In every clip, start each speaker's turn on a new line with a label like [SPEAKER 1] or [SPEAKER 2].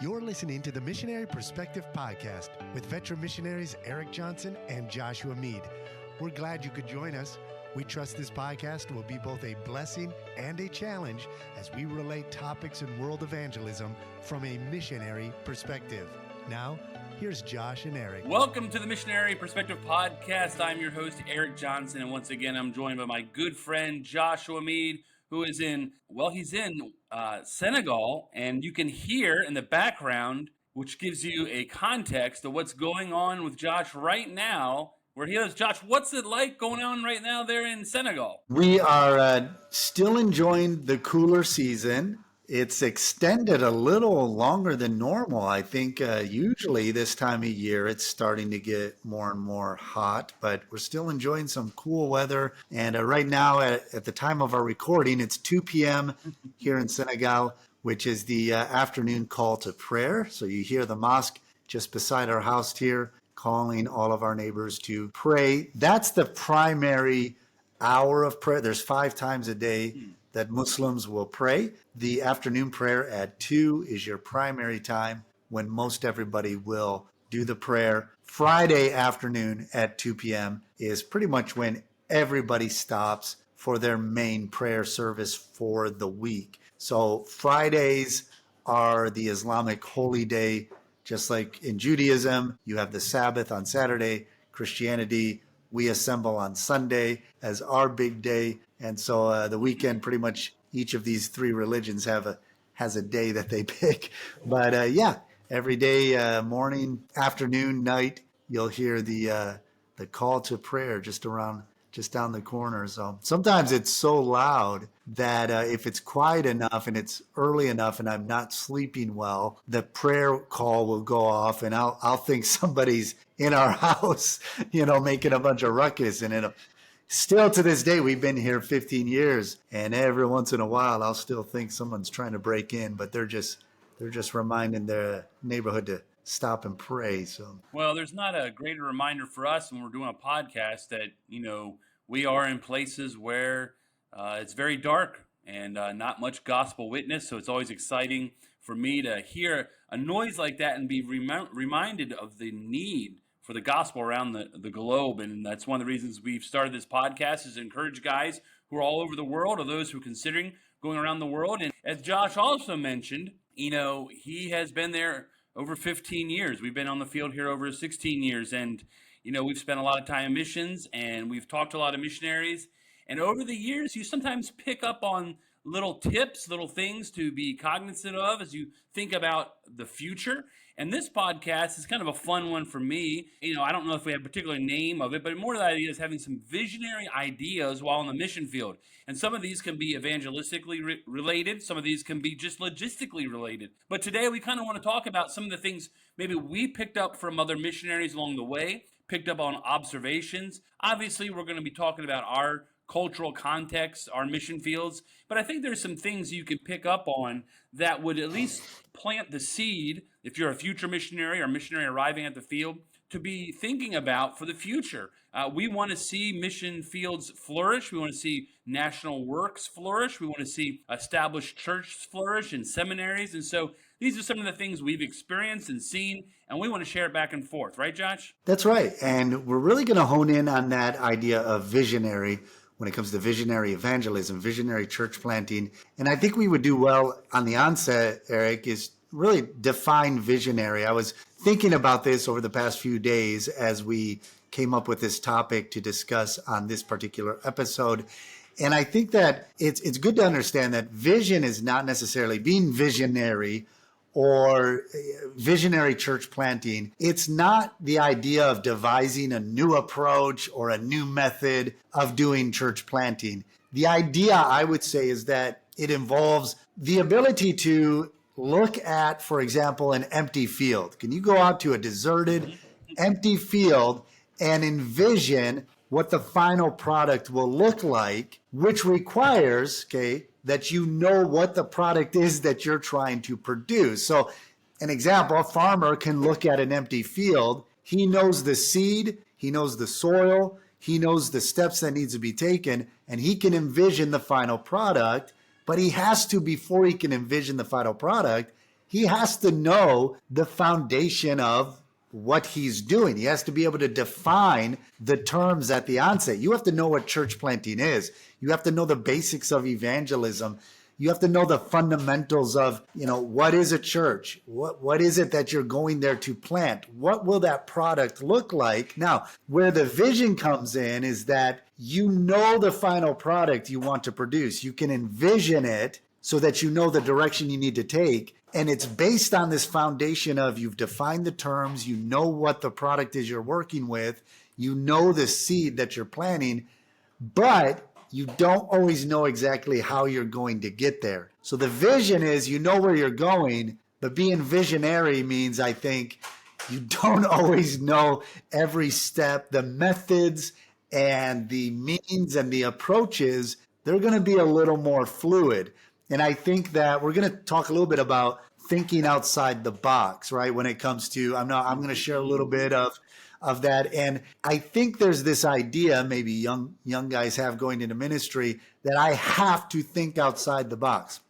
[SPEAKER 1] You're listening to the Missionary Perspective Podcast with veteran missionaries Erik Johnson and Joshua Mead. We're glad you could join us. We trust this podcast will be both a blessing and a challenge as we relate topics in world evangelism from a missionary perspective. Now, here's Josh and Erik.
[SPEAKER 2] Welcome to the Missionary Perspective Podcast. I'm your host, Erik Johnson, and once again, I'm joined by my good friend, Joshua Mead, who is in Senegal, and you can hear in the background, which gives you a context of what's going on with Josh right now, where he is. Josh, what's it like going on right now there in Senegal?
[SPEAKER 3] We are still enjoying the cooler season. It's extended a little longer than normal. I think usually this time of year it's starting to get more and more hot, but we're still enjoying some cool weather. And right now, at the time of our recording, it's 2 p.m. here in Senegal, which is the afternoon call to prayer. So you hear the mosque just beside our house here calling all of our neighbors to pray. That's the primary hour of prayer. There's 5 times a day that Muslims will pray. The afternoon prayer at 2 is your primary time when most everybody will do the prayer. Friday afternoon at 2 p.m. is pretty much when everybody stops for their main prayer service for the week. So Fridays are the Islamic holy day. Just like in Judaism, you have the Sabbath on Saturday. Christianity, we assemble on Sunday as our big day. And so the weekend, pretty much each of these 3 religions has a day that they pick. But every day, morning, afternoon, night, you'll hear the call to prayer just down the corner. So sometimes it's so loud that if it's quiet enough and it's early enough and I'm not sleeping well, the prayer call will go off and I'll think somebody's in our house, making a bunch of ruckus. And it'll still to this day, we've been here 15 years, and every once in a while, I'll still think someone's trying to break in, but they're just reminding their neighborhood to stop and pray. So,
[SPEAKER 2] well, there's not a greater reminder for us when we're doing a podcast that, we are in places where it's very dark and not much gospel witness. So it's always exciting for me to hear a noise like that and be reminded of the need for the gospel around the globe. And that's one of the reasons we've started this podcast, is to encourage guys who are all over the world, or those who are considering going around the world. And as Josh also mentioned, he has been there over 15 years. We've been on the field here over 16 years. And, we've spent a lot of time in missions, and we've talked to a lot of missionaries. And over the years, you sometimes pick up on little tips, little things to be cognizant of as you think about the future. And this podcast is kind of a fun one for me. I don't know if we have a particular name of it, but more of the idea is having some visionary ideas while on the mission field. And some of these can be evangelistically related. Some of these can be just logistically related. But today we kind of want to talk about some of the things maybe we picked up from other missionaries along the way, picked up on observations. Obviously, we're going to be talking about our cultural context, our mission fields. But I think there's some things you can pick up on that would at least plant the seed, if you're a future missionary or missionary arriving at the field, to be thinking about for the future. We want to see mission fields flourish. We want to see national works flourish. We want to see established churches flourish and seminaries. And so these are some of the things we've experienced and seen, and we want to share it back and forth. Right, Josh?
[SPEAKER 3] That's right. And we're really going to hone in on that idea of visionary when it comes to visionary evangelism, visionary church planting. And I think we would do well on the onset, Erik, is really define visionary. I was thinking about this over the past few days as we came up with this topic to discuss on this particular episode. And I think that it's good to understand that vision is not necessarily being visionary or visionary church planting. It's not the idea of devising a new approach or a new method of doing church planting. The idea, I would say, is that it involves the ability to look at, for example, an empty field. Can you go out to a deserted, empty field and envision what the final product will look like, which requires, that you know what the product is that you're trying to produce. So an example, a farmer can look at an empty field. He knows the seed, he knows the soil, he knows the steps that needs to be taken, and he can envision the final product. But he has to, before he can envision the final product, he has to know the foundation of what he's doing. He has to be able to define the terms at the onset. You have to know what church planting is. You have to know the basics of evangelism. You have to know the fundamentals of, what is a church? What is it that you're going there to plant? What will that product look like? Now, where the vision comes in is that you know the final product you want to produce. You can envision it so that you know the direction you need to take. And it's based on this foundation of you've defined the terms, you know what the product is you're working with, you know the seed that you're planting, but you don't always know exactly how you're going to get there. So the vision is you know where you're going, but being visionary means, I think, you don't always know every step. The methods and the means and the approaches, they're going to be a little more fluid. And I think that we're going to talk a little bit about thinking outside the box, right? When it comes to, I'm going to share a little bit of that. And I think there's this idea, maybe young guys have going into ministry, that I have to think outside the box.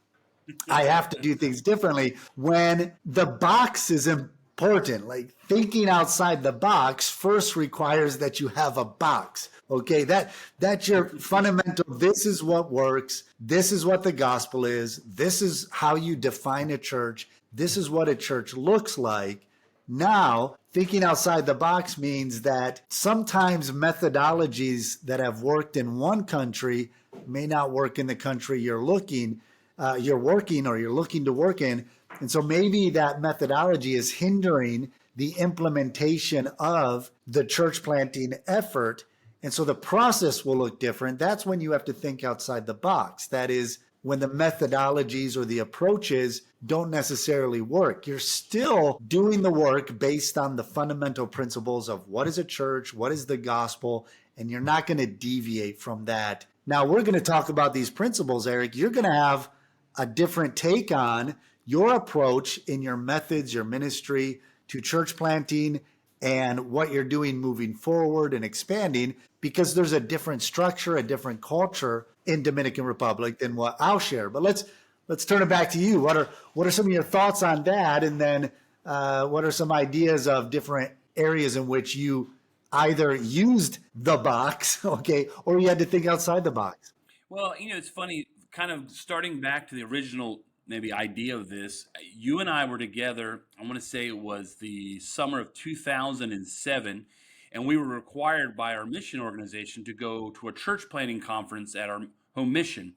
[SPEAKER 3] I have to do things differently when the box is important. Like thinking outside the box first requires that you have a box. Okay, that's your fundamental. This is what works. This is what the gospel is. This is how you define a church. This is what a church looks like. Now, thinking outside the box means that sometimes methodologies that have worked in one country may not work in the country you're working or you're looking to work in. And so maybe that methodology is hindering the implementation of the church planting effort. And so the process will look different. That's when you have to think outside the box. That is when the methodologies or the approaches don't necessarily work. You're still doing the work based on the fundamental principles of what is a church, what is the gospel, and you're not going to deviate from that. Now, we're going to talk about these principles, Eric. You're going to have a different take on your approach in your methods, your ministry to church planting, and what you're doing moving forward and expanding, because there's a different structure, a different culture in Dominican Republic than what I'll share. But let's turn it back to you. What are some of your thoughts on that? And then what are some ideas of different areas in which you either used the box, okay, or you had to think outside the box?
[SPEAKER 2] Well, it's funny, kind of starting back to the original maybe idea of this. You and I were together, I want to say it was the summer of 2007, and we were required by our mission organization to go to a church planting conference at our home mission.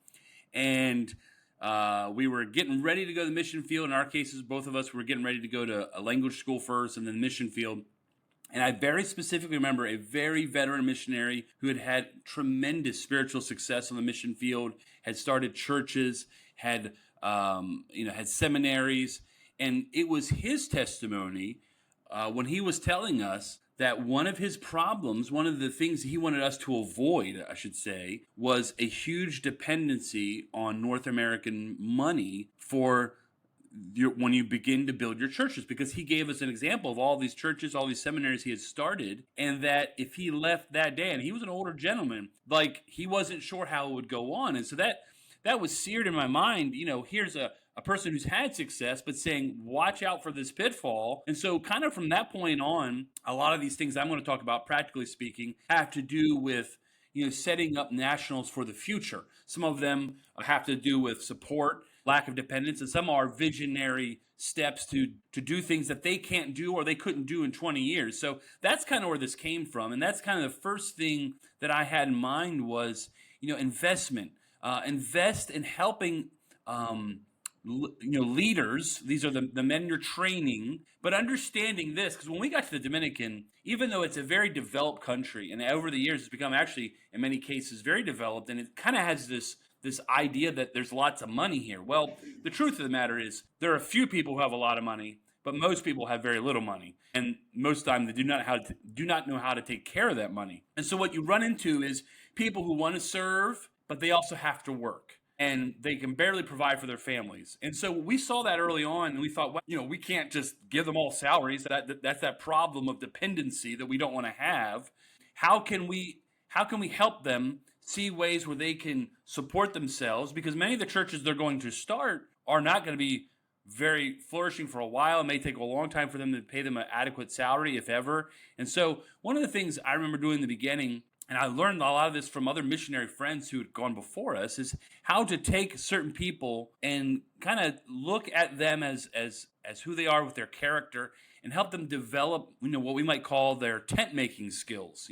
[SPEAKER 2] And we were getting ready to go to the mission field. In our cases, both of us were getting ready to go to a language school first and then the mission field. And I very specifically remember a very veteran missionary who had had tremendous spiritual success on the mission field, had started churches, had seminaries. And it was his testimony when he was telling us that one of his problems, one of the things he wanted us to avoid, I should say, was a huge dependency on North American money for when you begin to build your churches, because he gave us an example of all these churches, all these seminaries he had started, and that if he left that day, and he was an older gentleman, like he wasn't sure how it would go on. And so that was seared in my mind. Here's a person who's had success, but saying, watch out for this pitfall. And so kind of from that point on, a lot of these things I'm going to talk about, practically speaking, have to do with, setting up nationals for the future. Some of them have to do with support, lack of dependence, and some are visionary steps to do things that they can't do or they couldn't do in 20 years. So that's kind of where this came from. And that's kind of the first thing that I had in mind was, investment. Invest in helping leaders. These are the men you're training, but understanding this, because when we got to the Dominican, even though it's a very developed country, and over the years it's become actually in many cases very developed, and it kind of has this idea that there's lots of money here. Well, the truth of the matter is there are a few people who have a lot of money, but most people have very little money, and most of the time they do not know how to take care of that money. And so what you run into is people who want to serve, but they also have to work, and they can barely provide for their families. And so we saw that early on, and we thought, well, we can't just give them all salaries. That's that problem of dependency that we don't want to have. How can we help them see ways where they can support themselves? Because many of the churches they're going to start are not going to be very flourishing for a while. It may take a long time for them to pay them an adequate salary, if ever. And so one of the things I remember doing in the beginning, and I learned a lot of this from other missionary friends who had gone before us, is how to take certain people and kind of look at them as who they are with their character, and help them develop, what we might call their tent making skills,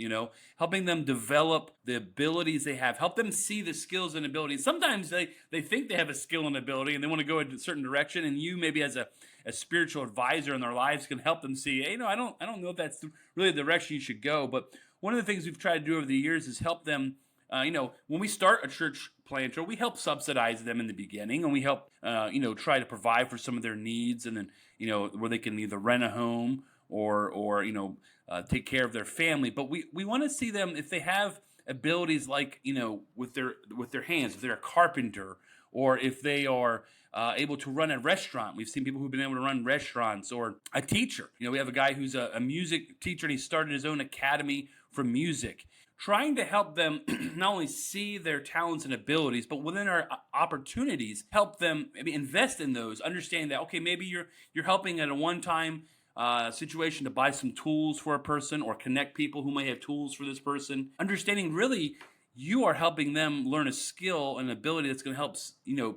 [SPEAKER 2] helping them develop the abilities they have, help them see the skills and abilities. Sometimes they think they have a skill and ability and they want to go in a certain direction, and you maybe as a spiritual advisor in their lives can help them see, hey, I don't know if that's really the direction you should go. But one of the things we've tried to do over the years is help them, when we start a church planter, we help subsidize them in the beginning, and we help, try to provide for some of their needs, and then, where they can either rent a home or take care of their family. But we want to see them, if they have abilities like, with their hands, if they're a carpenter, or if they are able to run a restaurant. We've seen people who've been able to run restaurants, or a teacher. We have a guy who's a music teacher, and he started his own academy for music, trying to help them not only see their talents and abilities, but within our opportunities, help them maybe invest in those, understanding that, okay, maybe you're helping at a one-time situation to buy some tools for a person, or connect people who may have tools for this person. Understanding really you are helping them learn a skill and ability that's going to help,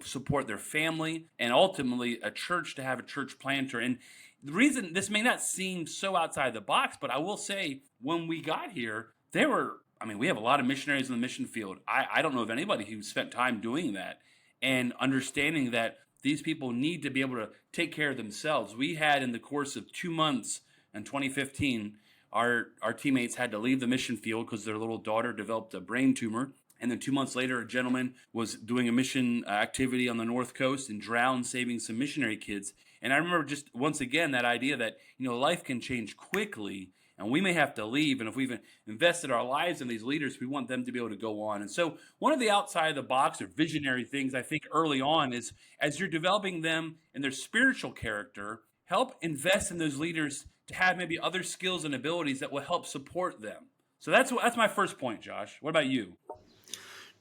[SPEAKER 2] support their family, and ultimately a church to have a church planter. And the reason this may not seem so outside the box, but I will say when we got here, we have a lot of missionaries in the mission field. I don't know of anybody who spent time doing that and understanding that these people need to be able to take care of themselves. We had, in the course of 2 months in 2015, our teammates had to leave the mission field because their little daughter developed a brain tumor. And then 2 months later, a gentleman was doing a mission activity on the North Coast and drowned, saving some missionary kids. And I remember just once again that idea that, life can change quickly, and we may have to leave. And if we've invested our lives in these leaders, we want them to be able to go on. And so one of the outside of the box or visionary things I think early on is, as you're developing them in their spiritual character, help invest in those leaders to have maybe other skills and abilities that will help support them. So that's my first point, Josh. What about you?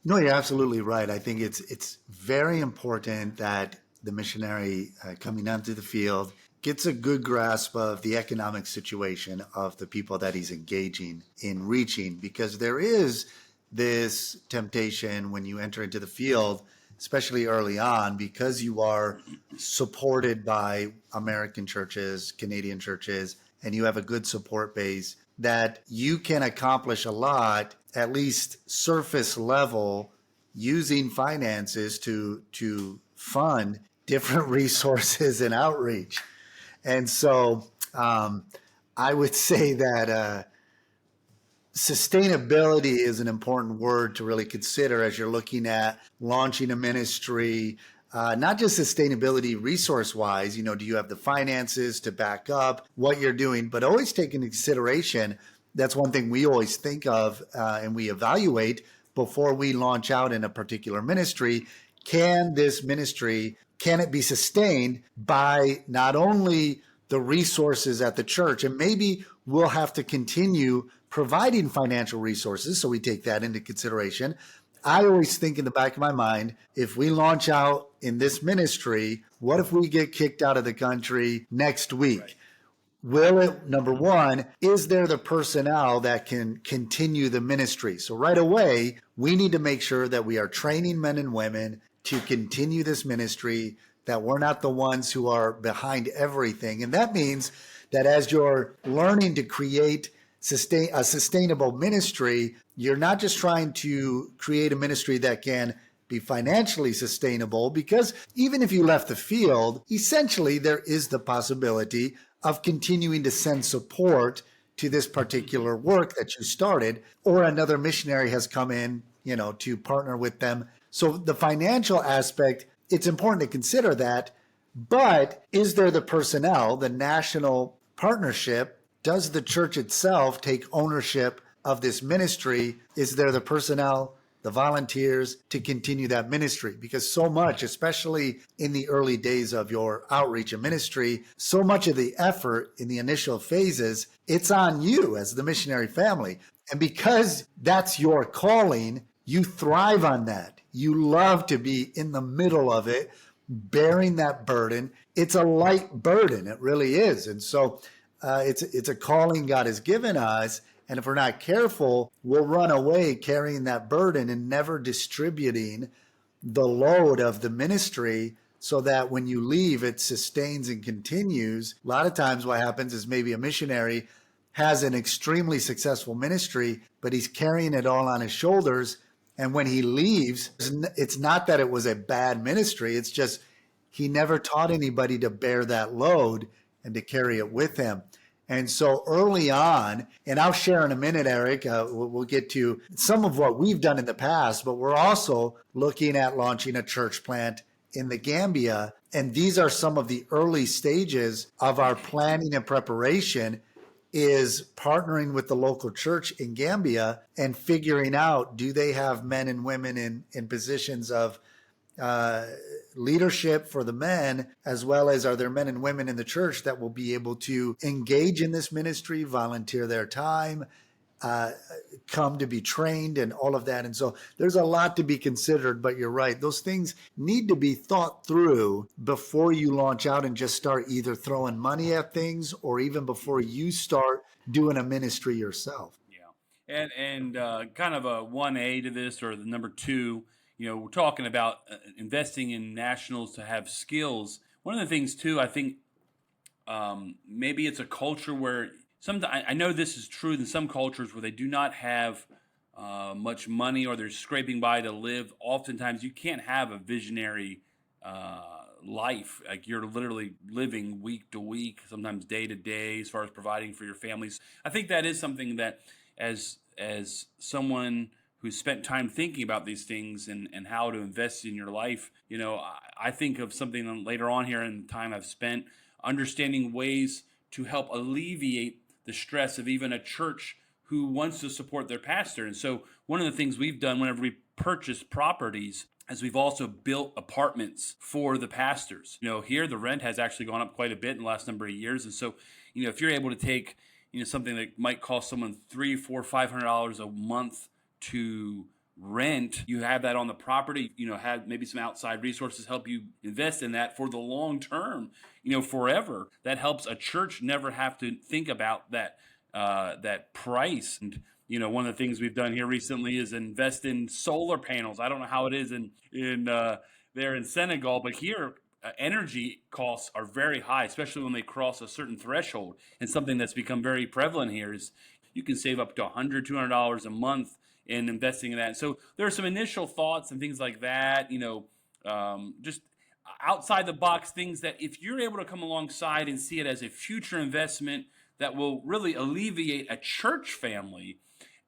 [SPEAKER 3] No, you're absolutely right. I think it's very important that the missionary coming onto the field gets a good grasp of the economic situation of the people that he's engaging in reaching, because there is this temptation when you enter into the field, especially early on, because you are supported by American churches, Canadian churches, and you have a good support base, that you can accomplish a lot, at least surface level, using finances to fund different resources and outreach. And so I would say that sustainability is an important word to really consider as you're looking at launching a ministry, not just sustainability resource-wise, do you have the finances to back up what you're doing, but always take into consideration, that's one thing we always think of and we evaluate before we launch out in a particular ministry. Can this ministry, can it be sustained by not only the resources at the church, and maybe we'll have to continue providing financial resources, so we take that into consideration. I always think in the back of my mind, if we launch out in this ministry, what if we get kicked out of the country next week? Right. Will it, number one, is there the personnel that can continue the ministry? So right away, we need to make sure that we are training men and women to continue this ministry, that we're not the ones who are behind everything. And that means that as you're learning to create a sustainable ministry, you're not just trying to create a ministry that can be financially sustainable, because even if you left the field, essentially there is the possibility of continuing to send support to this particular work that you started, or another missionary has come in, to partner with them. So the financial aspect, it's important to consider that, but is there the personnel, the national partnership? Does the church itself take ownership of this ministry? Is there the personnel, the volunteers to continue that ministry? Because so much, especially in the early days of your outreach and ministry, so much of the effort in the initial phases, it's on you as the missionary family. And because that's your calling, you thrive on that. You love to be in the middle of it, bearing that burden. It's a light burden. It really is. And so it's a calling God has given us. And if we're not careful, we'll run away carrying that burden and never distributing the load of the ministry so that when you leave, it sustains and continues. A lot of times what happens is maybe a missionary has an extremely successful ministry, but he's carrying it all on his shoulders. And when he leaves, it's not that it was a bad ministry. It's just he never taught anybody to bear that load and to carry it with him. And so early on, and I'll share in a minute, Eric, we'll get to some of what we've done in the past, but we're also looking at launching a church plant in the Gambia. And these are some of the early stages of our planning and preparation, is partnering with the local church in Gambia and figuring out, do they have men and women in positions of leadership for the men, as well as are there men and women in the church that will be able to engage in this ministry, volunteer their time, come to be trained and all of that. And so there's a lot to be considered, but you're right. Those things need to be thought through before you launch out and just start either throwing money at things or even before you start doing a ministry yourself.
[SPEAKER 2] Yeah. And kind of a 1A to this, or the number 2, we're talking about investing in nationals to have skills. One of the things too, I think maybe it's a culture where I know this is true in some cultures where they do not have much money, or they're scraping by to live. Oftentimes you can't have a visionary life. Like, you're literally living week to week, sometimes day to day, as far as providing for your families. I think that is something that as someone who's spent time thinking about these things and how to invest in your life, I think of something later on here in the time I've spent understanding ways to help alleviate the stress of even a church who wants to support their pastor. And so one of the things we've done whenever we purchase properties is we've also built apartments for the pastors. Here the rent has actually gone up quite a bit in the last number of years. And so, if you're able to take, something that might cost someone $300, $400, $500 a month to rent, you have that on the property, have maybe some outside resources help you invest in that for the long term, forever. That helps a church never have to think about that price. And one of the things we've done here recently is invest in solar panels. I don't know how it is in there in Senegal, but here energy costs are very high, especially when they cross a certain threshold. And something that's become very prevalent here is you can save up to $100, $200 a month in investing in that. So there are some initial thoughts and things like that, just outside the box things that if you're able to come alongside and see it as a future investment that will really alleviate a church family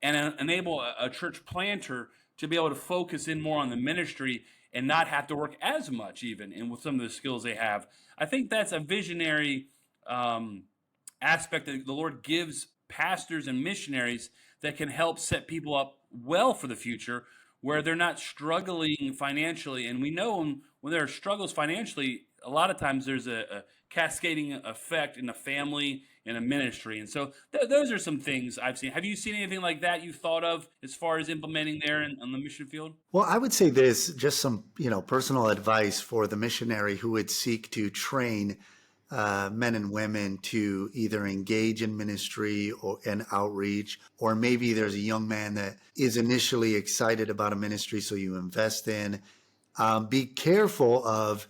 [SPEAKER 2] and enable a church planter to be able to focus in more on the ministry and not have to work as much even and with some of the skills they have. I think that's a visionary aspect that the Lord gives pastors and missionaries that can help set people up well for the future, where they're not struggling financially. And we know when there are struggles financially, a lot of times there's a cascading effect in a family and a ministry. And so those are some things I've seen. Have you seen anything like that you've thought of as far as implementing there on the mission field?
[SPEAKER 3] Well, I would say this, just some personal advice for the missionary who would seek to train men and women to either engage in ministry or an outreach, or maybe there's a young man that is initially excited about a ministry, so you invest in. Be careful of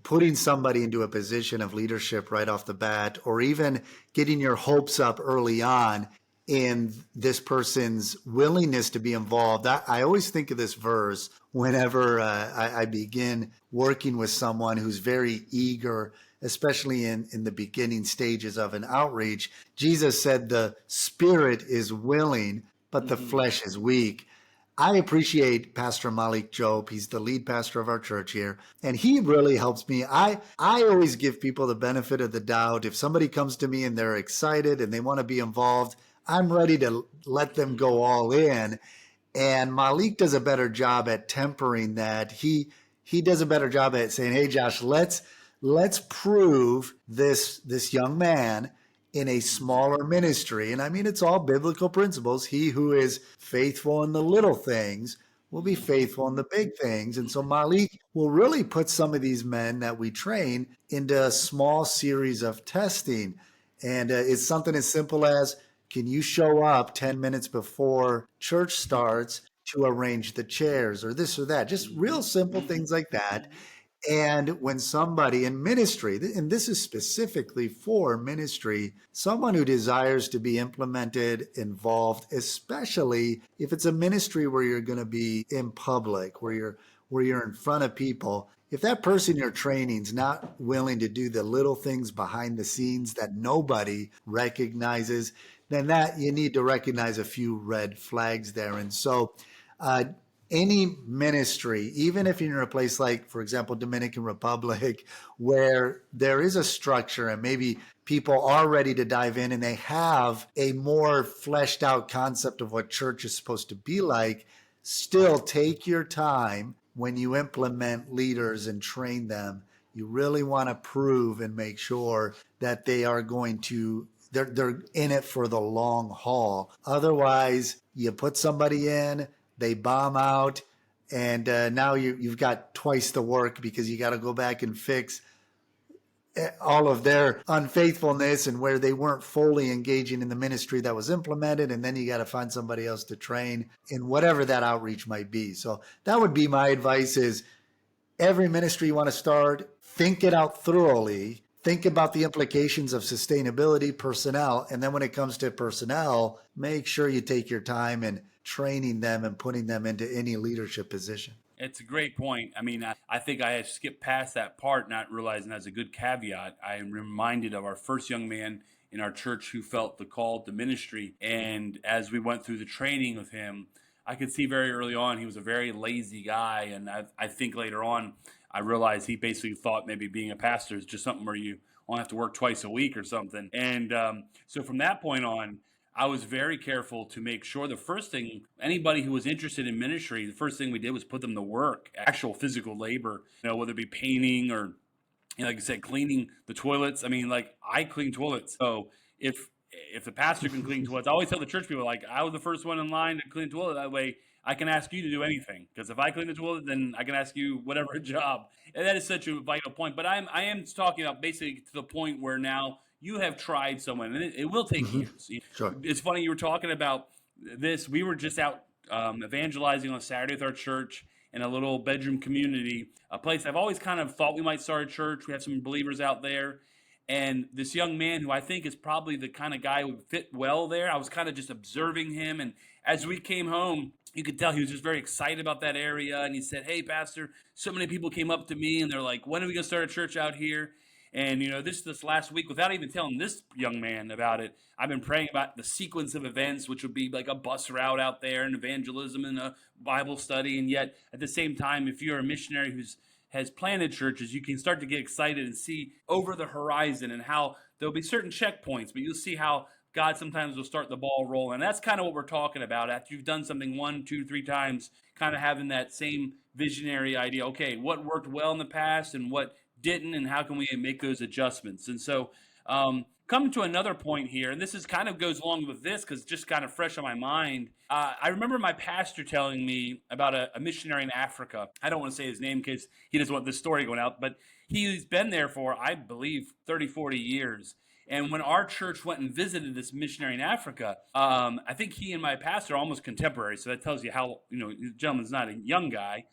[SPEAKER 3] putting somebody into a position of leadership right off the bat, or even getting your hopes up early on in this person's willingness to be involved. I always think of this verse whenever I begin working with someone who's very eager, especially in the beginning stages of an outreach. Jesus said the spirit is willing, but the flesh is weak. I appreciate Pastor Malik Job. He's the lead pastor of our church here, and he really helps me. I always give people the benefit of the doubt. If somebody comes to me and they're excited and they want to be involved, I'm ready to let them go all in. And Malik does a better job at tempering that. He does a better job at saying, "Hey, Josh, let's prove this young man in a smaller ministry." And I mean, it's all biblical principles. He who is faithful in the little things will be faithful in the big things. And so Malik will really put some of these men that we train into a small series of testing. And it's something as simple as, can you show up 10 minutes before church starts to arrange the chairs or this or that? Just real simple things like that. And when somebody in ministry, and this is specifically for ministry, someone who desires to be implemented, involved, especially if it's a ministry where you're going to be in public, where you're in front of people, if that person you're training is not willing to do the little things behind the scenes that nobody recognizes, then that you need to recognize a few red flags there. And so uh, any ministry, even if you're in a place like, for example, Dominican Republic, where there is a structure and maybe people are ready to dive in and they have a more fleshed out concept of what church is supposed to be like, still take your time when you implement leaders and train them. You really want to prove and make sure that they are going to they're in it for the long haul. Otherwise, you put somebody in, they bomb out, and now you've got twice the work because you got to go back and fix all of their unfaithfulness and where they weren't fully engaging in the ministry that was implemented. And then you got to find somebody else to train in whatever that outreach might be. So that would be my advice: is every ministry you want to start, think it out thoroughly. Think about the implications of sustainability, personnel, and then when it comes to personnel, make sure you take your time in training them and putting them into any leadership position.
[SPEAKER 2] It's a great point. I mean, I think I have skipped past that part, not realizing that's a good caveat. I am reminded of our first young man in our church who felt the call to ministry. And as we went through the training with him, I could see very early on he was a very lazy guy. And I think later on, I realized he basically thought maybe being a pastor is just something where you only have to work twice a week or something. And so from that point on, I was very careful to make sure the first thing, anybody who was interested in ministry, the first thing we did was put them to work, actual physical labor, whether it be painting or, like I said, cleaning the toilets. I mean, like, I clean toilets. So if the pastor can clean toilets, I always tell the church people, like, I was the first one in line to clean the toilet. That way I can ask you to do anything. Because if I clean the toilet, then I can ask you whatever job. And that is such a vital point. But I am talking about basically to the point where now you have tried someone, and it will take years.
[SPEAKER 3] Sure.
[SPEAKER 2] It's funny, you were talking about this. We were just out evangelizing on Saturday with our church in a little bedroom community, a place I've always kind of thought we might start a church. We have some believers out there. And this young man, who I think is probably the kind of guy who would fit well there, I was kind of just observing him. And as we came home, you could tell he was just very excited about that area. And he said, "Hey, Pastor, so many people came up to me and they're like, when are we going to start a church out here?" And, this last week, without even telling this young man about it, I've been praying about the sequence of events, which would be like a bus route out there and evangelism and a Bible study. And yet, at the same time, if you're a missionary who has planted churches, you can start to get excited and see over the horizon and how there'll be certain checkpoints, but you'll see how God sometimes will start the ball rolling. And that's kind of what we're talking about. After you've done something 1, 2, 3 times, kind of having that same visionary idea. Okay, what worked well in the past and what didn't, and how can we make those adjustments? And so coming to another point here, and this is kind of goes along with this because it's just kind of fresh on my mind. I remember my pastor telling me about a missionary in Africa. I don't want to say his name because he doesn't want this story going out, but he's been there for, I believe, 30, 40 years. And when our church went and visited this missionary in Africa, I think he and my pastor are almost contemporary. So that tells you how, the gentleman's not a young guy.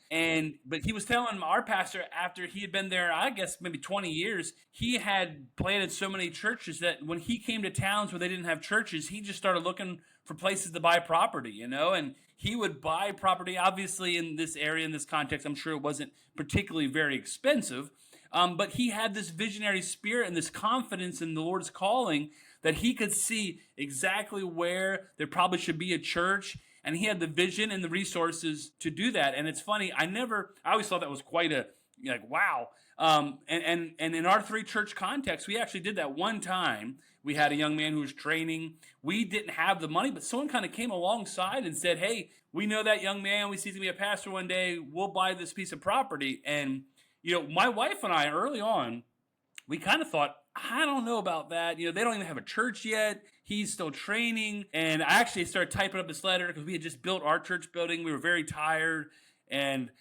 [SPEAKER 2] But he was telling our pastor, after he had been there, I guess maybe 20 years, he had planted so many churches that when he came to towns where they didn't have churches, he just started looking for places to buy property, and he would buy property. Obviously, in this area, in this context, I'm sure it wasn't particularly very expensive. But he had this visionary spirit and this confidence in the Lord's calling that he could see exactly where there probably should be a church. And he had the vision and the resources to do that. And it's funny, I always thought that was quite wow. And in our 3 church context, we actually did that one time. We had a young man who was training. We didn't have the money, but someone kind of came alongside and said, "Hey, we know that young man. We see he's going to be a pastor one day. We'll buy this piece of property." And my wife and I, early on, we kind of thought, I don't know about that. They don't even have a church yet. He's still training. And I actually started typing up this letter because we had just built our church building. We were very tired. And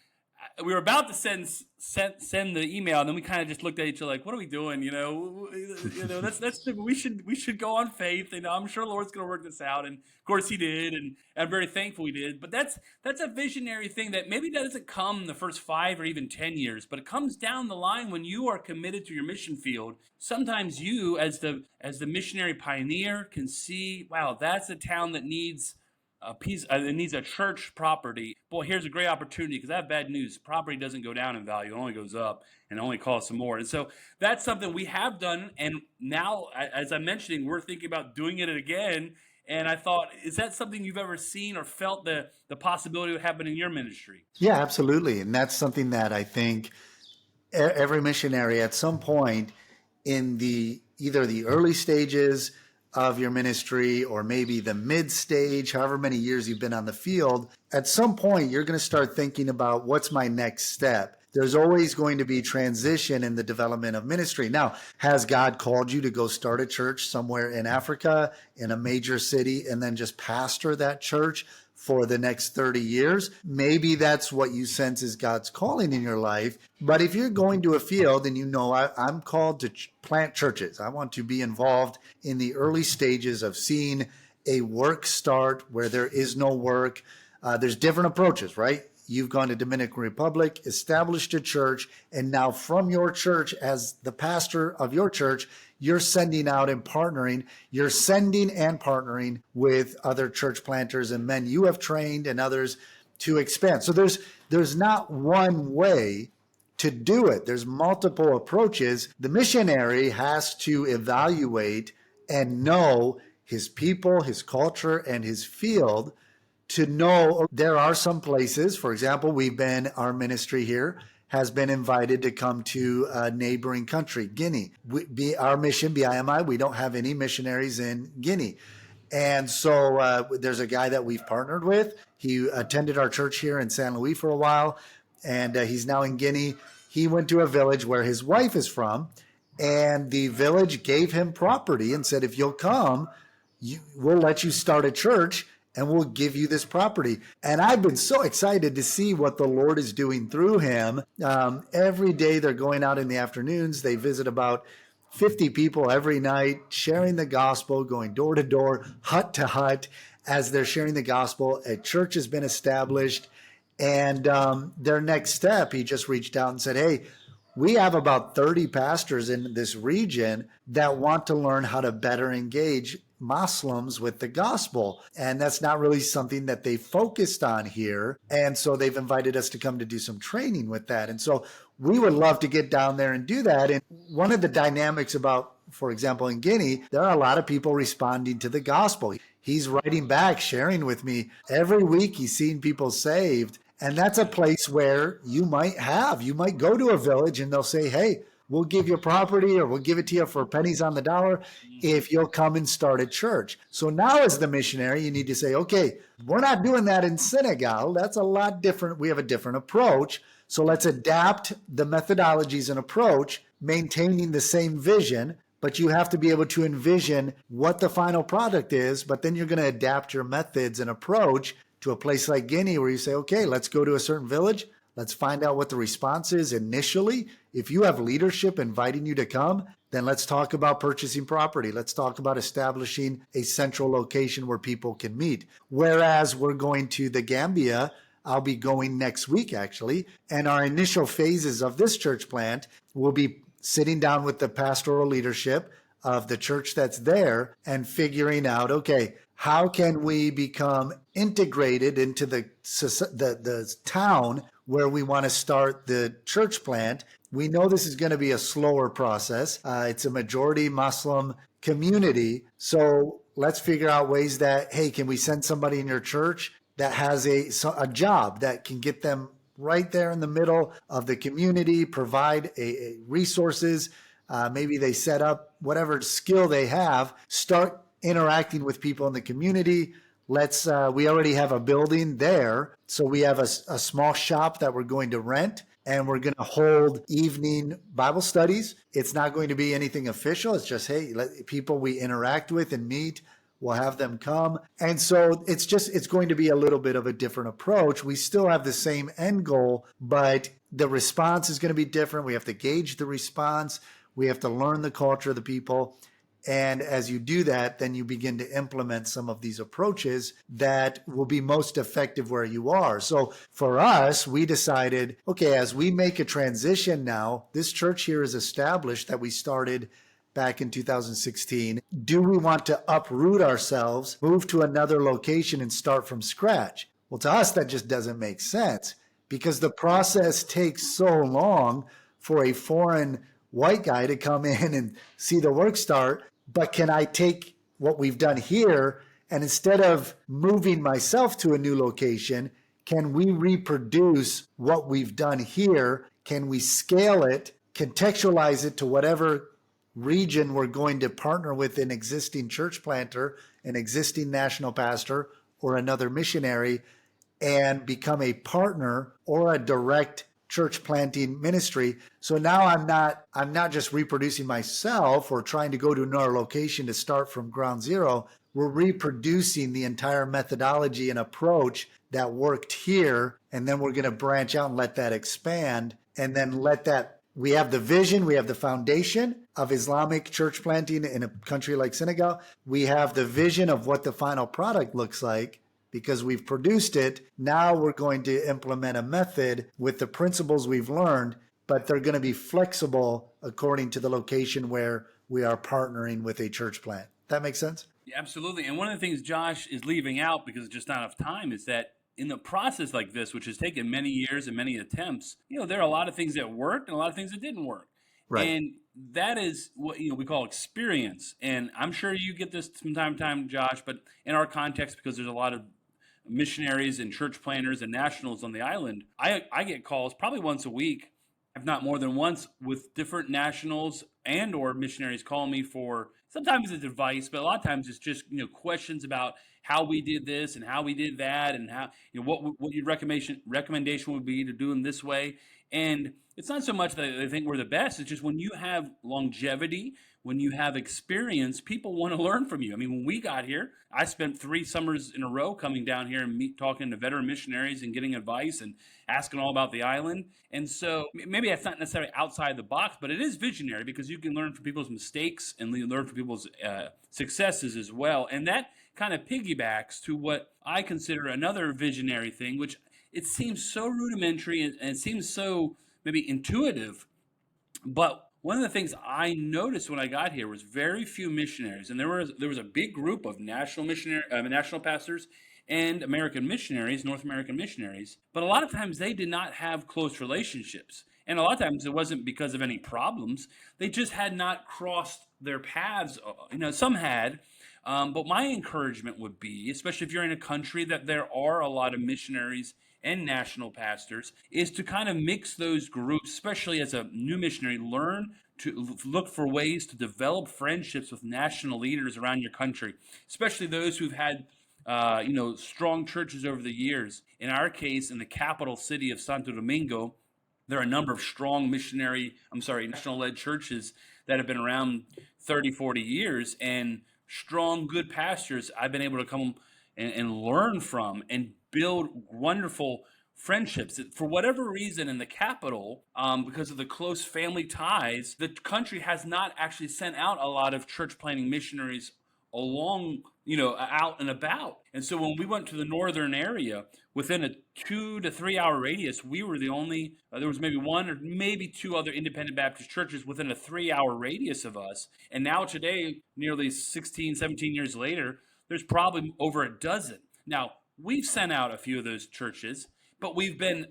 [SPEAKER 2] we were about to send the email, and then we kind of just looked at each other like, "What are we doing?" That's we should go on faith. I'm sure the Lord's going to work this out, and of course He did, and I'm very thankful He did. But that's a visionary thing that maybe doesn't come in the first 5 or even 10 years, but it comes down the line when you are committed to your mission field. Sometimes you, as the missionary pioneer, can see, wow, that's a town that needs it needs a church property. Boy, here's a great opportunity, because I have bad news. Property doesn't go down in value. It only goes up, and it only costs some more. And so that's something we have done. And now, as I'm mentioning, we're thinking about doing it again. And I thought, is that something you've ever seen or felt the possibility of happening in your ministry?
[SPEAKER 3] Yeah, absolutely. And that's something that I think every missionary at some point in either the early stages of your ministry or maybe the mid stage, however many years you've been on the field, at some point you're going to start thinking about, what's my next step? There's always going to be transition in the development of ministry. Now, has God called you to go start a church somewhere in Africa, in a major city, and then just pastor that church for the next 30 years? Maybe that's what you sense is God's calling in your life. But if you're going to a field and I'm called to plant churches, I want to be involved in the early stages of seeing a work start where there is no work. There's different approaches, right? You've gone to Dominican Republic, established a church, and now from your church, as the pastor of your church, you're sending out and partnering. You're sending and partnering with other church planters and men you have trained and others to expand. So there's not one way to do it. There's multiple approaches. The missionary has to evaluate and know his people, his culture, and his field, to know there are some places. For example, our ministry here has been invited to come to a neighboring country, Guinea. Our mission, BIMI, we don't have any missionaries in Guinea. And so there's a guy that we've partnered with. He attended our church here in San Luis for a while, and he's now in Guinea. He went to a village where his wife is from, and the village gave him property and said, if you'll come, we'll let you start a church, and we'll give you this property. And I've been so excited to see what the Lord is doing through him. Every day they're going out in the afternoons. They visit about 50 people every night, sharing the gospel, going door to door, hut to hut. As they're sharing the gospel, a church has been established. And their next step, he just reached out and said, hey, we have about 30 pastors in this region that want to learn how to better engage Muslims with the gospel. And that's not really something that they focused on here. And so they've invited us to come to do some training with that. And so we would love to get down there and do that. And one of the dynamics about, for example, in Guinea, there are a lot of people responding to the gospel. He's writing back, sharing with me. Every week he's seeing people saved. And that's a place where you might go to a village and they'll say, hey, we'll give you property, or we'll give it to you for pennies on the dollar if you'll come and start a church. So now as the missionary, you need to say, okay, we're not doing that in Senegal. That's a lot different. We have a different approach. So let's adapt the methodologies and approach, maintaining the same vision, but you have to be able to envision what the final product is, but then you're going to adapt your methods and approach to a place like Guinea, where you say, okay, let's go to a certain village. Let's find out what the response is initially. If you have leadership inviting you to come, then let's talk about purchasing property. Let's talk about establishing a central location where people can meet. Whereas we're going to the Gambia, I'll be going next week actually, and our initial phases of this church plant will be sitting down with the pastoral leadership of the church that's there and figuring out, okay, how can we become integrated into the town where we want to start the church plant? We know this is going to be a slower process. It's a majority Muslim community. So let's figure out ways that, hey, can we send somebody in your church that has a job that can get them right there in the middle of the community, provide resources. Maybe they set up whatever skill they have, start interacting with people in the community. We already have a building there. So we have a small shop that we're going to rent, and we're going to hold evening Bible studies. It's not going to be anything official. It's just, hey, people we interact with and meet, we'll have them come. And so it's going to be a little bit of a different approach. We still have the same end goal, but the response is going to be different. We have to gauge the response. We have to learn the culture of the people. And as you do that, then you begin to implement some of these approaches that will be most effective where you are. So for us, we decided, okay, as we make a transition now, this church here is established that we started back in 2016. Do we want to uproot ourselves, move to another location and start from scratch? Well, to us, that just doesn't make sense because the process takes so long for a foreign white guy to come in and see the work start. But can I take what we've done here and instead of moving myself to a new location, can we reproduce what we've done here? Can we scale it, contextualize it to whatever region we're going to partner with an existing church planter, an existing national pastor, or another missionary, and become a partner or a direct church planting ministry. So now I'm not just reproducing myself or trying to go to another location to start from ground zero. We're reproducing the entire methodology and approach that worked here. And then we're going to branch out and let that expand and then we have the vision, we have the foundation of Islamic church planting in a country like Senegal. We have the vision of what the final product looks like. Because we've produced it, now we're going to implement a method with the principles we've learned, but they're going to be flexible according to the location where we are partnering with a church plant. That makes sense?
[SPEAKER 2] Yeah, absolutely. And one of the things Josh is leaving out because it's just not enough time is that in the process like this, which has taken many years and many attempts, there are a lot of things that worked and a lot of things that didn't work.
[SPEAKER 3] Right.
[SPEAKER 2] And that is what we call experience. And I'm sure you get this from time to time, Josh, but in our context, because there's a lot of missionaries and church planters and nationals on the island, I get calls probably once a week, if not more than once, with different nationals and or missionaries calling me for sometimes it's advice, but a lot of times it's just questions about how we did this and how we did that and how what your recommendation would be to do them this way. And it's not so much that they think we're the best. It's just when you have longevity, when you have experience, people want to learn from you. I mean, when we got here, I spent 3 summers in a row coming down here and talking to veteran missionaries and getting advice and asking all about the island. And so maybe that's not necessarily outside the box, but it is visionary because you can learn from people's mistakes and learn from people's successes as well. And that kind of piggybacks to what I consider another visionary thing, which it seems so rudimentary and it seems so maybe intuitive, but one of the things I noticed when I got here was very few missionaries, and there was a big group of national pastors and American missionaries, North American missionaries, but a lot of times they did not have close relationships, and a lot of times it wasn't because of any problems; they just had not crossed their paths. Some had. But my encouragement would be, especially if you're in a country that there are a lot of missionaries and national pastors, is to kind of mix those groups, especially as a new missionary, learn to look for ways to develop friendships with national leaders around your country, especially those who've had strong churches over the years. In our case, in the capital city of Santo Domingo, there are a number of strong national-led churches that have been around 30, 40 years, and strong, good pastors I've been able to come and learn from and build wonderful friendships. For whatever reason, in the capital, because of the close family ties, the country has not actually sent out a lot of church planting missionaries along, out and about. And so when we went to the northern area, within a 2 to 3 hour radius, we were the only, there was maybe 1 or maybe 2 other independent Baptist churches within a 3 hour radius of us. And now today, nearly 16, 17 years later, there's probably over a dozen. Now, we've sent out a few of those churches, but we've been,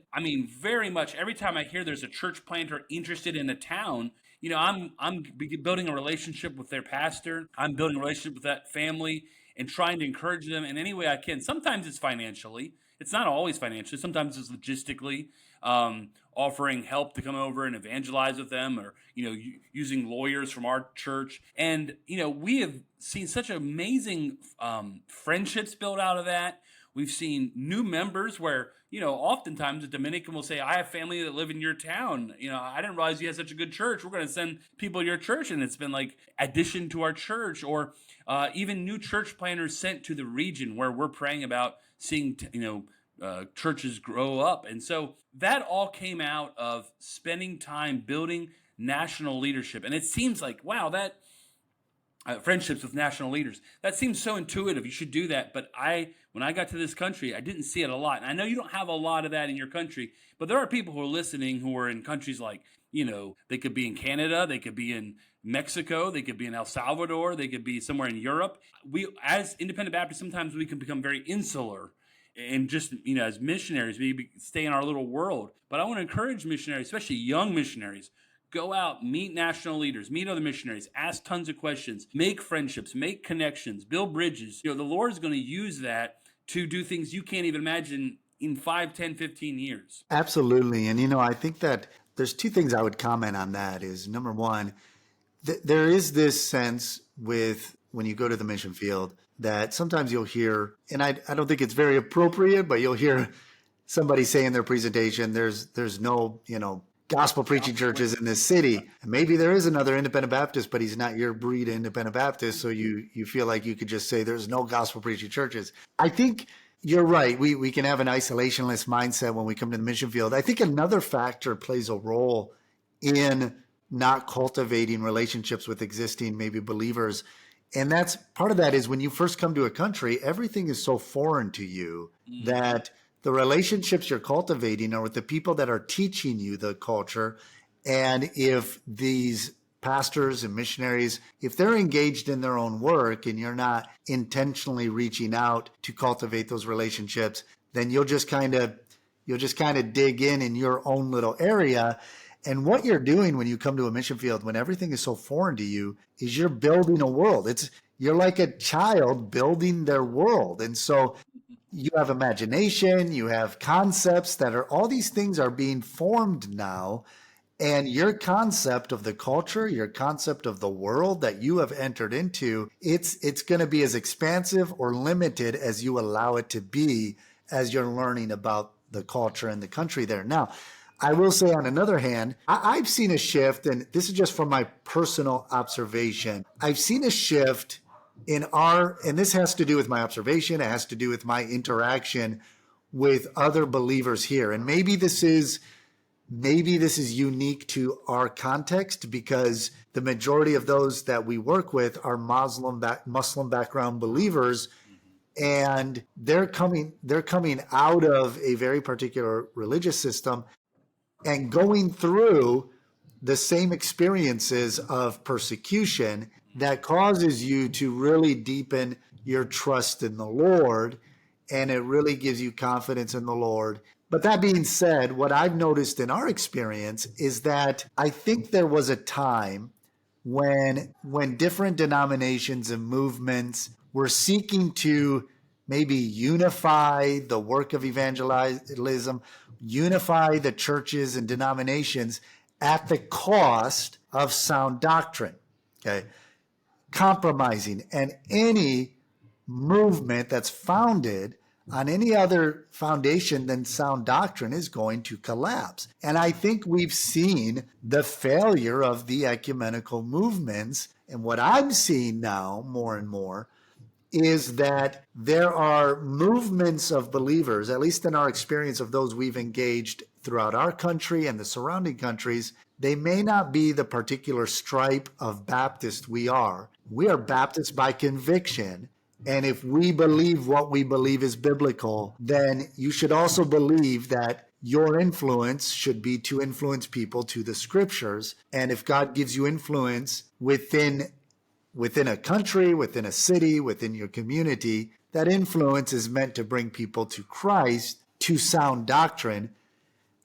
[SPEAKER 2] very much every time I hear there's a church planter interested in a town, I'm building a relationship with their pastor. I'm building a relationship with that family and trying to encourage them in any way I can. Sometimes it's financially. It's not always financially. Sometimes it's logistically, offering help to come over and evangelize with them, or using lawyers from our church. And we have seen such amazing friendships built out of that. We've seen new members where, oftentimes a Dominican will say, I have family that live in your town. I didn't realize you had such a good church. We're going to send people to your church. And it's been like addition to our church, or even new church planners sent to the region where we're praying about seeing, churches grow up. And so that all came out of spending time building national leadership. And it seems like, wow, that friendships with national leaders, that seems so intuitive. You should do that. But when I got to this country, I didn't see it a lot. And I know you don't have a lot of that in your country, but there are people who are listening who are in countries like, they could be in Canada, they could be in Mexico, they could be in El Salvador, they could be somewhere in Europe. We, as independent Baptists, sometimes we can become very insular and just, as missionaries, we stay in our little world. But I want to encourage missionaries, especially young missionaries, go out, meet national leaders, meet other missionaries, ask tons of questions, make friendships, make connections, build bridges. The Lord is going to use that to do things you can't even imagine in 5, 10, 15 years.
[SPEAKER 3] Absolutely. And, I think that there's two things I would comment on that is, number one, there is this sense with when you go to the mission field that sometimes you'll hear, and I don't think it's very appropriate, but you'll hear somebody say in their presentation, there's no, gospel preaching churches in this city. And maybe there is another independent Baptist, but he's not your breed of independent Baptist. So you feel like you could just say there's no gospel preaching churches. I think you're right. We can have an isolationist mindset when we come to the mission field. I think another factor plays a role in not cultivating relationships with existing maybe believers. And that's part of that is when you first come to a country, everything is so foreign to you that the relationships you're cultivating are with the people that are teaching you the culture. And if these pastors and missionaries, if they're engaged in their own work and you're not intentionally reaching out to cultivate those relationships, then you'll just kind of dig in your own little area. And what you're doing when you come to a mission field, when everything is so foreign to you, is you're building a world. You're like a child building their world. And so you have imagination, you have concepts all these things are being formed now. And your concept of the culture, your concept of the world that you have entered into, it's going to be as expansive or limited as you allow it to be as you're learning about the culture and the country there. Now, I will say on another hand, I've seen a shift, and this is just from my personal observation. I've seen a shift and this has to do with my observation. It has to do with my interaction with other believers here. And maybe this is unique to our context because the majority of those that we work with are Muslim background believers, and they're coming out of a very particular religious system and going through the same experiences of persecution that causes you to really deepen your trust in the Lord, and it really gives you confidence in the Lord. But that being said, what I've noticed in our experience is that I think there was a time when different denominations and movements were seeking to maybe unify the work of evangelism, unify the churches and denominations at the cost of sound doctrine, okay? Compromising. And any movement that's founded on any other foundation than sound doctrine is going to collapse. And I think we've seen the failure of the ecumenical movements. And what I'm seeing now more and more is that there are movements of believers, at least in our experience of those we've engaged throughout our country and the surrounding countries. They may not be the particular stripe of Baptist we are. We are Baptists by conviction. And if we believe what we believe is biblical, then you should also believe that your influence should be to influence people to the scriptures. And if God gives you influence within a country, within a city, within your community, that influence is meant to bring people to Christ, to sound doctrine.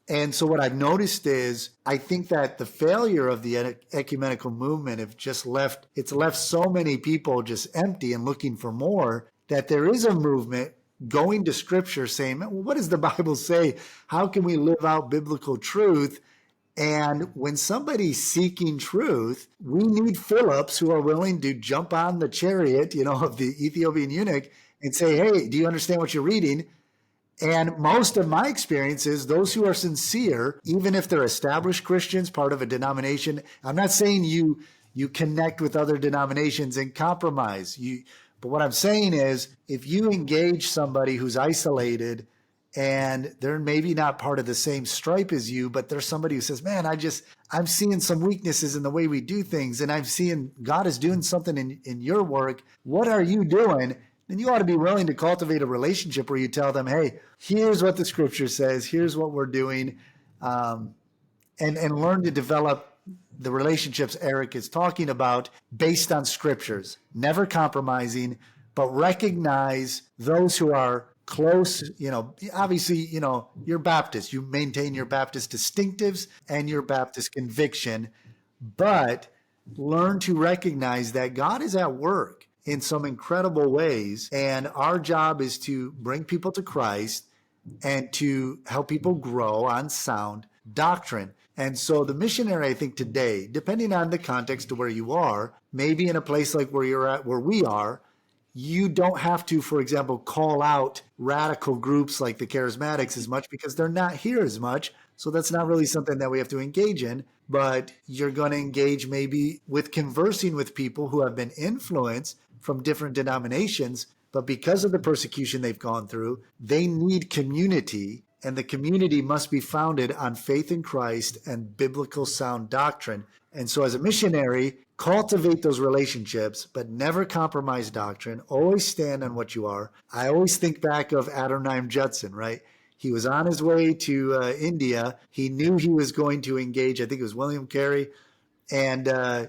[SPEAKER 3] And so what I've noticed is I think that the failure of the ecumenical movement it's left so many people just empty and looking for more, that there is a movement going to scripture saying, well, what does the Bible say? How can we live out biblical truth? And when somebody's seeking truth, we need Phillips who are willing to jump on the chariot, of the Ethiopian eunuch and say, hey, do you understand what you're reading? And most of my experience is those who are sincere, even if they're established Christians, part of a denomination. I'm not saying you connect with other denominations and compromise. But what I'm saying is if you engage somebody who's isolated and they're maybe not part of the same stripe as you, but there's somebody who says, man, I'm seeing some weaknesses in the way we do things, and I'm seeing God is doing something in your work. What are you doing? Then you ought to be willing to cultivate a relationship where you tell them, hey, here's what the scripture says, here's what we're doing, and learn to develop the relationships Eric is talking about based on scriptures, never compromising, but recognize those who are close. Obviously, you're Baptist, you maintain your Baptist distinctives and your Baptist conviction, but learn to recognize that God is at work in some incredible ways. And our job is to bring people to Christ and to help people grow on sound doctrine. And so the missionary, I think today, depending on the context of where you are, maybe in a place like where you're at, where we are, you don't have to, for example, call out radical groups like the charismatics as much because they're not here as much. So that's not really something that we have to engage in, but you're going to engage maybe with conversing with people who have been influenced from different denominations, but because of the persecution they've gone through, they need community, and the community must be founded on faith in Christ and biblical sound doctrine. And so as a missionary, cultivate those relationships, but never compromise doctrine. Always stand on what you are. I always think back of Adoniram Judson, right? He was on his way to India. He knew he was going to engage, I think it was William Carey, and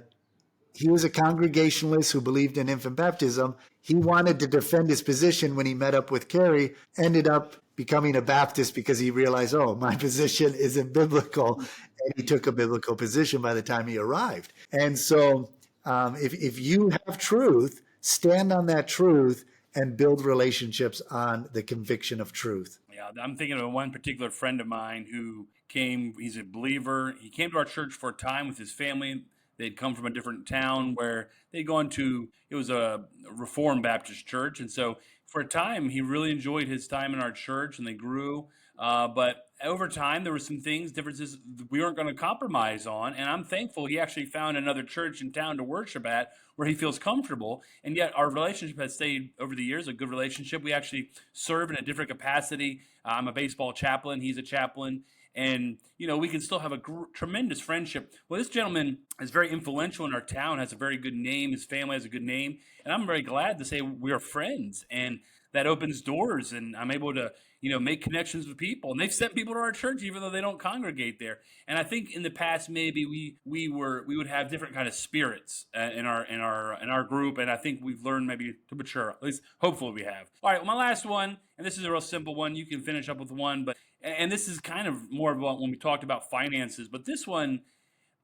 [SPEAKER 3] he was a Congregationalist who believed in infant baptism. He wanted to defend his position when he met up with Carey, ended up becoming a Baptist because he realized, oh, my position isn't biblical. And he took a biblical position by the time he arrived. And so if you have truth, stand on that truth and build relationships on the conviction of truth.
[SPEAKER 2] Yeah, I'm thinking of one particular friend of mine who came, he's a believer. He came to our church for a time with his family. They'd come from a different town where they'd gone to, it was a Reformed Baptist church. And so for a time, he really enjoyed his time in our church and they grew. But over time, there were some differences we weren't going to compromise on. And I'm thankful he actually found another church in town to worship at where he feels comfortable. And yet our relationship has stayed over the years, a good relationship. We actually serve in a different capacity. I'm a baseball chaplain. He's a chaplain. And, we can still have a tremendous friendship. Well, this gentleman is very influential in our town, has a very good name. His family has a good name. And I'm very glad to say we are friends. And that opens doors. And I'm able to, make connections with people. And they've sent people to our church, even though they don't congregate there. And I think in the past, maybe we would have different kind of spirits in our group. And I think we've learned maybe to mature. At least hopefully we have. All right, well, my last one, and this is a real simple one. You can finish up with one, and this is kind of more about when we talked about finances, but this one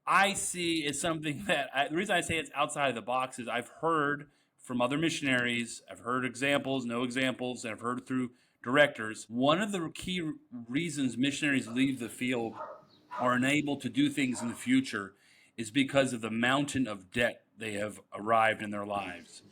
[SPEAKER 2] I see is something that the reason I say it's outside of the box is I've heard from other missionaries, I've heard examples, no examples, and I've heard through directors. One of the key reasons missionaries leave the field or unable to do things in the future is because of the mountain of debt they have arrived in their lives.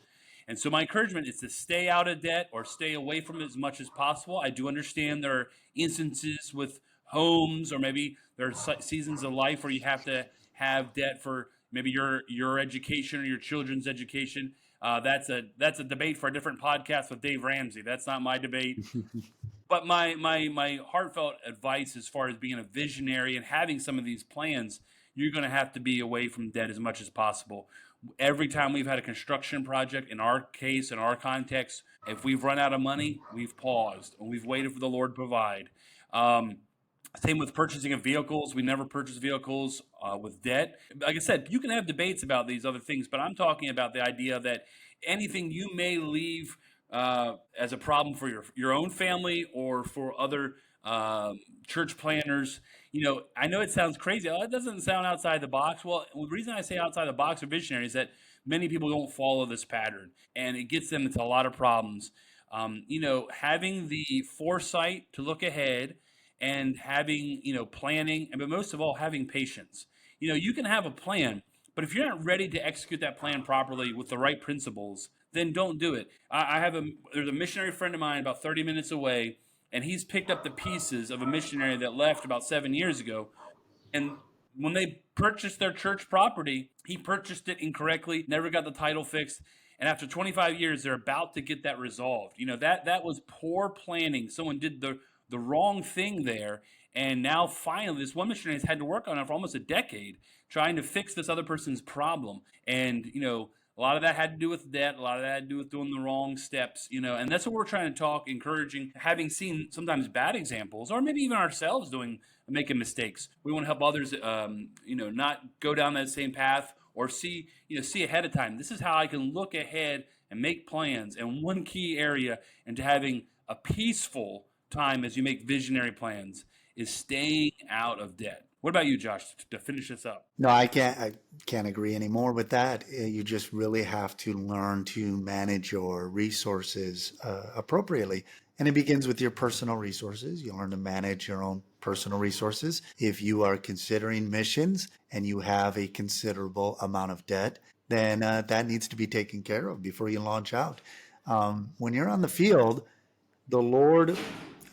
[SPEAKER 2] And so my encouragement is to stay out of debt or stay away from it as much as possible. I do understand there are instances with homes, or maybe there are seasons of life where you have to have debt for maybe your education or your children's education. That's a debate for a different podcast with Dave Ramsey. That's not my debate. But my heartfelt advice as far as being a visionary and having some of these plans, you're going to have to be away from debt as much as possible. Every time we've had a construction project, in our case, in our context, if we've run out of money, we've paused and we've waited for the Lord to provide. Same with purchasing of vehicles. We never purchase vehicles with debt. Like I said, you can have debates about these other things, but I'm talking about the idea that anything you may leave as a problem for your own family or for other church planners. I know it sounds crazy. Oh, it doesn't sound outside the box. Well, the reason I say outside the box or visionary is that many people don't follow this pattern, and it gets them into a lot of problems. Having the foresight to look ahead and having, planning, but most of all, having patience. You can have a plan, But if you're not ready to execute that plan properly with the right principles, then don't do it. There's a missionary friend of mine about 30 minutes away, and he's picked up the pieces of a missionary that left about 7 years ago. And when they purchased their church property, he purchased it incorrectly, never got the title fixed. And after 25 years, they're about to get that resolved. That was poor planning. Someone did the wrong thing there. And now finally, this one missionary has had to work on it for almost a decade, trying to fix this other person's problem. And, a lot of that had to do with debt. A lot of that had to do with doing the wrong steps, and that's what we're trying to talk, encouraging, having seen sometimes bad examples, or maybe even ourselves making mistakes. We want to help others, not go down that same path, or see ahead of time. This is how I can look ahead and make plans. And one key area into having a peaceful time as you make visionary plans is staying out of debt. What about you, Josh, to finish this up?
[SPEAKER 3] No, I can't agree anymore with that. You just really have to learn to manage your resources appropriately. And it begins with your personal resources. You learn to manage your own personal resources. If you are considering missions and you have a considerable amount of debt, then that needs to be taken care of before you launch out. When you're on the field, the Lord,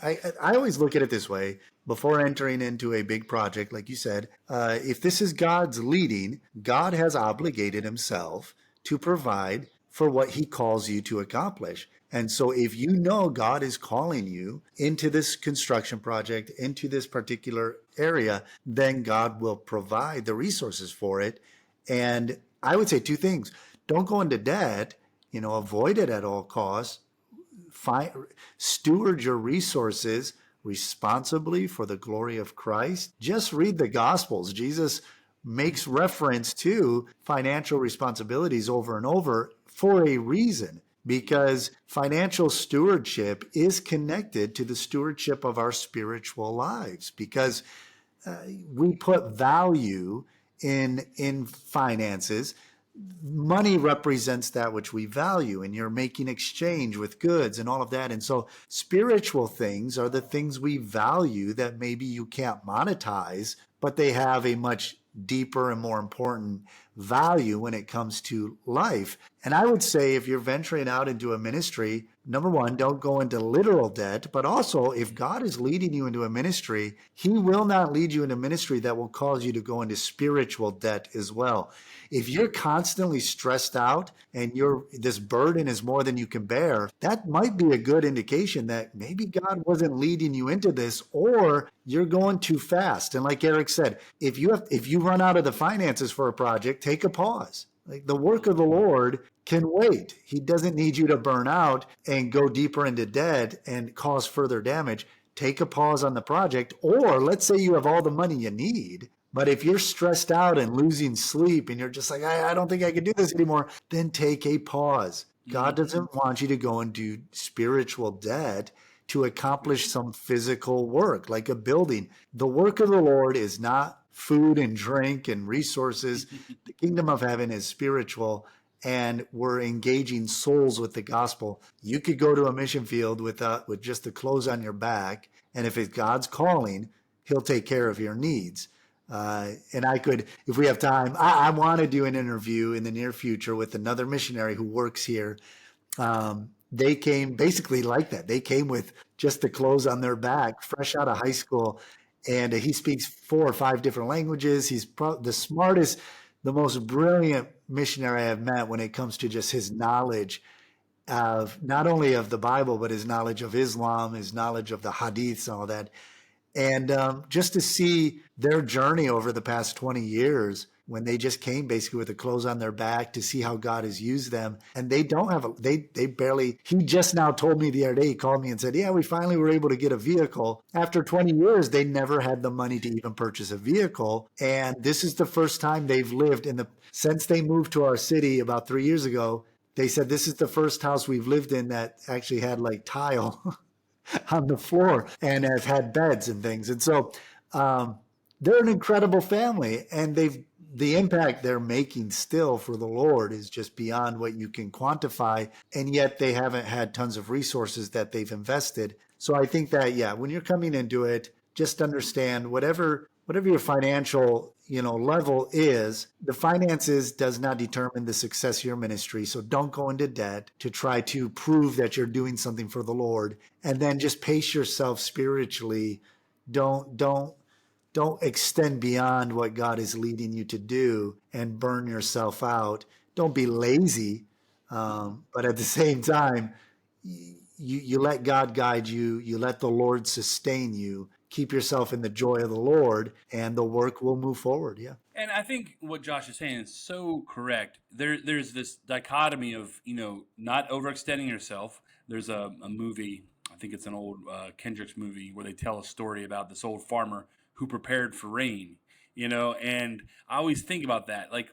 [SPEAKER 3] I always look at it this way. Before entering into a big project, like you said, if this is God's leading, God has obligated himself to provide for what he calls you to accomplish. And so if you know God is calling you into this construction project, into this particular area, then God will provide the resources for it. And I would say two things. Don't go into debt, avoid it at all costs. Steward your resources responsibly for the glory of Christ. Just read the Gospels. Jesus makes reference to financial responsibilities over and over for a reason, because financial stewardship is connected to the stewardship of our spiritual lives, because we put value in finances. Money represents that which we value, and you're making exchange with goods and all of that. And so spiritual things are the things we value that maybe you can't monetize, but they have a much deeper and more important value when it comes to life. And I would say if you're venturing out into a ministry, number one, don't go into literal debt, but also if God is leading you into a ministry, he will not lead you into ministry that will cause you to go into spiritual debt as well. If you're constantly stressed out and this burden is more than you can bear, that might be a good indication that maybe God wasn't leading you into this, or you're going too fast. And like Erik said, if you run out of the finances for a project, take a pause. Like, the work of the Lord can wait. He doesn't need you to burn out and go deeper into debt and cause further damage. Take a pause on the project. Or let's say you have all the money you need, but if you're stressed out and losing sleep and you're just like, I don't think I can do this anymore, then take a pause. God doesn't want you to go into spiritual debt to accomplish some physical work, like a building. The work of the Lord is not food and drink and resources. The kingdom of heaven is spiritual, and we're engaging souls with the gospel. You could go to a mission field with just the clothes on your back, and if it's God's calling, he'll take care of your needs. And I could, if we have time, I want to do an interview in the near future with another missionary who works here. They came basically like that. They came with just the clothes on their back, fresh out of high school. And he speaks 4 or 5 different languages. He's the smartest, the most brilliant missionary I have met when it comes to just his knowledge of not only of the Bible, but his knowledge of Islam, his knowledge of the hadiths and all that. And just to see their journey over the past 20 years, when they just came basically with the clothes on their back, to see how God has used them. And they don't have they barely, he just now told me the other day, he called me and said, yeah, we finally were able to get a vehicle. After 20 years, they never had the money to even purchase a vehicle. And this is the first time they've lived since they moved to our city about 3 years ago. They said, this is the first house we've lived in that actually had like tile on the floor and have had beds and things. And so they're an incredible family, and the impact they're making still for the Lord is just beyond what you can quantify. And yet they haven't had tons of resources that they've invested. So I think that, yeah, when you're coming into it, just understand whatever whatever your financial, level is, the finances does not determine the success of your ministry. So don't go into debt to try to prove that you're doing something for the Lord, and then just pace yourself spiritually. Don't extend beyond what God is leading you to do and burn yourself out. Don't be lazy, but at the same time, you let God guide you. You let the Lord sustain you. Keep yourself in the joy of the Lord, and the work will move forward. Yeah.
[SPEAKER 2] And I think what Josh is saying is so correct. There's this dichotomy of, not overextending yourself. There's a movie, I think it's an old Kendrick's movie, where they tell a story about this old farmer who prepared for rain, and I always think about that. Like,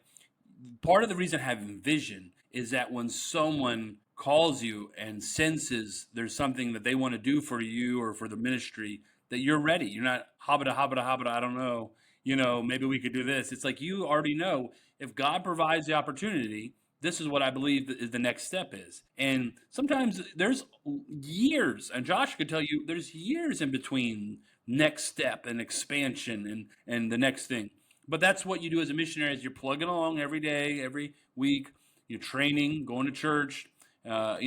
[SPEAKER 2] part of the reason having vision is that when someone calls you and senses there's something that they want to do for you or for the ministry, that you're ready. You're not hobbita, hobbita, hobbita, I don't know, maybe we could do this. It's like you already know if God provides the opportunity, this is what I believe the next step is. And sometimes there's years, and Josh could tell you, there's years in between next step and expansion and the next thing. But that's what you do as a missionary, is you're plugging along every day, every week. You're training, going to church. Wow,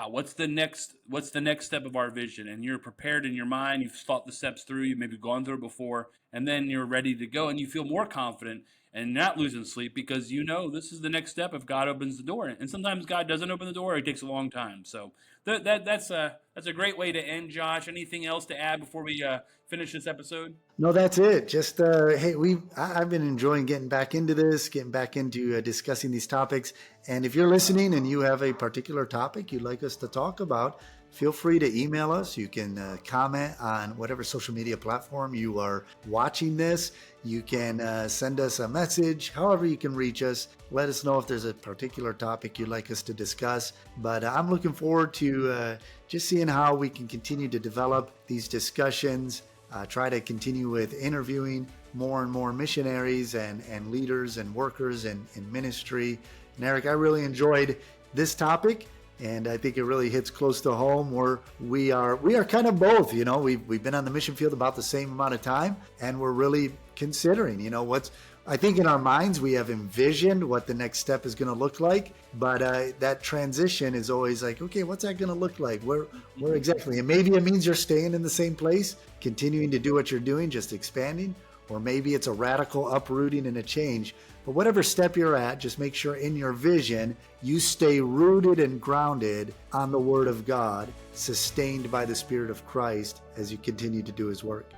[SPEAKER 2] what's the next step of our vision? And you're prepared in your mind. You've thought the steps through. You've maybe gone through it before, and then you're ready to go, and you feel more confident and not losing sleep because this is the next step if God opens the door. And sometimes God doesn't open the door; it takes a long time. So that's a great way to end. Josh, anything else to add before we finish this episode?
[SPEAKER 3] No, that's it. Just hey, I've been enjoying getting back into this, getting back into discussing these topics. And if you're listening and you have a particular topic you'd like us to talk about, feel free to email us. You can comment on whatever social media platform you are watching this. You can send us a message, however you can reach us. Let us know if there's a particular topic you'd like us to discuss. But I'm looking forward to just seeing how we can continue to develop these discussions, try to continue with interviewing more and more missionaries and leaders and workers in ministry. And Eric, I really enjoyed this topic, and I think it really hits close to home, where we are kind of both. We've been on the mission field about the same amount of time, and we're really considering, I think in our minds we have envisioned what the next step is going to look like, but that transition is always like, okay, what's that going to look like? Where exactly? And maybe it means you're staying in the same place, continuing to do what you're doing, just expanding, or maybe it's a radical uprooting and a change. But whatever step you're at, just make sure in your vision you stay rooted and grounded on the Word of God, sustained by the Spirit of Christ as you continue to do His work.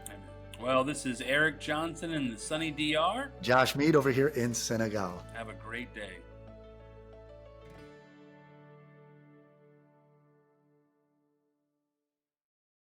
[SPEAKER 2] Well, this is Eric Johnson in the sunny DR.
[SPEAKER 3] Josh Mead over here in Senegal.
[SPEAKER 2] Have a great day.